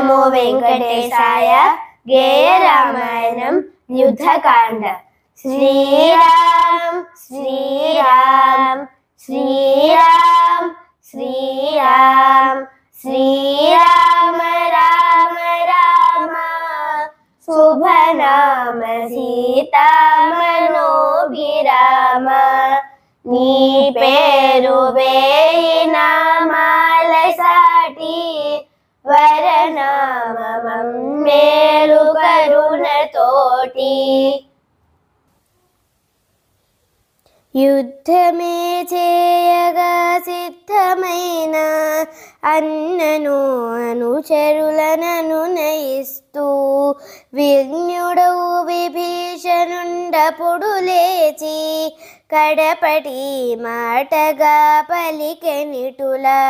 నమో వెంకటేశాయ. గేయ రామాయణం యుద్ధకాండ. శ్రీరామ్ శ్రీరామ్ శ్రీరామ్ శ్రీరామ్ శ్రీరామ రామ రామ శుభనామ సీతా మనోభిరామ. నీ పేరు వేయి నామాల సాటి వరనామం మేలు కరుణతోటి. యుద్ధమే చేయగా సిద్ధమైన అన్నను అనుచరులను నయిస్తూ విజ్ఞుడవు విభీషణుండపుడు లేచి కడపటి మాటగా పలికెనిటులా.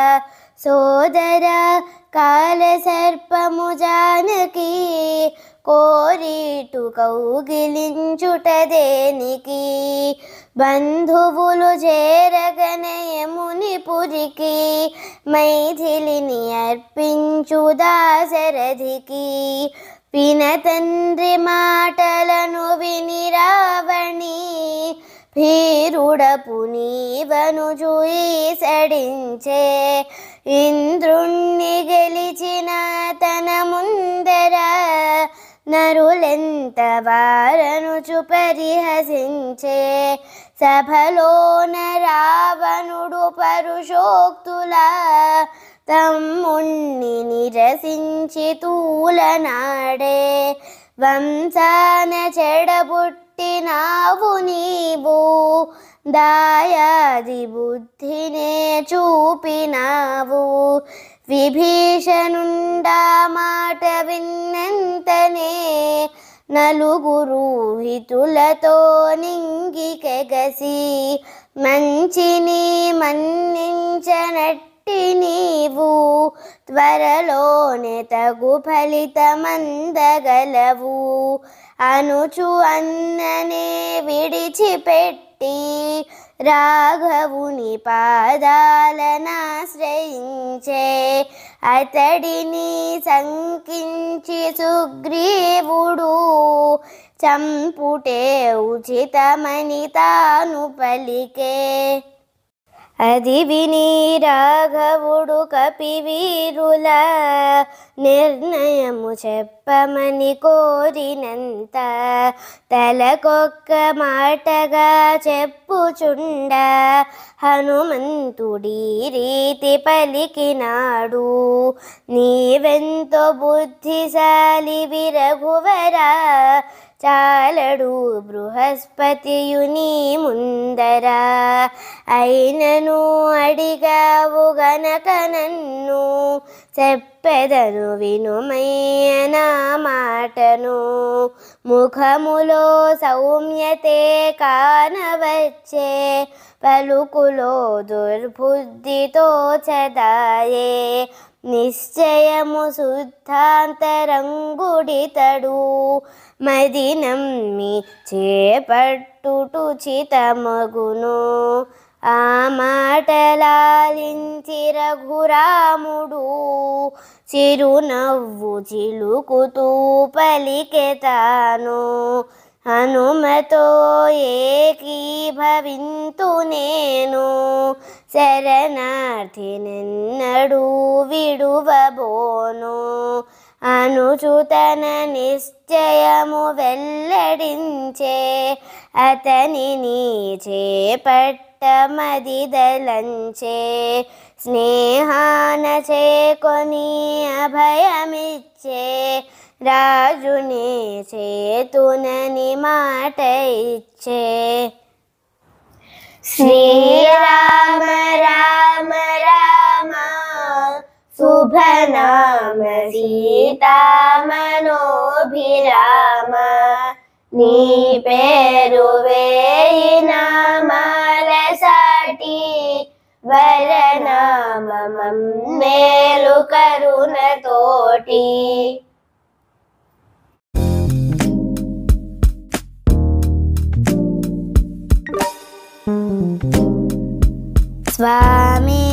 సోదర కాలసర్పము జానకి కోరిటు కౌగిలించుట దేనికి. బంధువులు చేరగనయముని పురికి మైథిలిని అర్పించు దాశరథికి. పినతండ్రి మాటలను విని రావణి భీరుడపు నీవను చూయిసడించే. ఇంద్రుణ్ణి గెలిచిన తన ముందర నరులెంత వారనుచు పరిహసించే. సభలోన రావణుడు పరుషోక్తులా తమ్ముణ్ణి నిరసించి తూలనాడే. వంశాన చెడబుట్టినావు నీవు దాయాది బుద్ధినే చూపినావు. విభీషణుండా మాట విన్నంతనే నలుగురు హితులతో నింగికెగసి మంచిని మన్నించనట్టి నీవు త్వరలోనే తగు ఫలితమందగలవు అనుచు అన్ననే విడిచిపెట్టి రాఘవుని పాదాలనాశ్రయించే. అతడిని శంకించి సుగ్రీవుడు చంపుటే ఉచితమని తాను పలికే. అది విని రాఘవుడు కపివీరుల నిర్ణయము చెప్పమని కోరినంత తలకొక్క మాటగా చెప్పుచుండ హనుమంతుడి రీతి పలికినాడు. నీవెంతో బుద్ధిశాలి విరఘువరా చాలడు బృహస్పతియుని ముందర. అయినను అడిగావు గనక నన్ను చెప్పెదను వినుమయ్య నా మాటను. ముఖములో సౌమ్యతే కానవచ్చే పలుకులో దుర్బుద్ధితో చదాయే. నిశ్చయము శుద్ధాంతరంగుడితడు మదినమ్మి చేపట్టుటుచితమగును. ఆ మాటలాలించి రఘురాముడు చిరునవ్వు చిలుకుతూ పలికెతాను. హనుమతో ఏకీభవింతు నేను శరణార్థినెన్నడూ విడువబోను అనుచుతన నిశ్చయము వెల్లడించే. అతనిని చేపట్టమదిదలంచే స్నేహాన చేకొని అభయమిచ్చే. రాజుని చేతునని మాట ఇచ్చే. శ్రీరామ రామ రామ శుభనామ సీతా మనోభిరామ. నీ పేరు వేయి నామాల సాటి వరనామం మేలు కరుణతోటి. స్వామి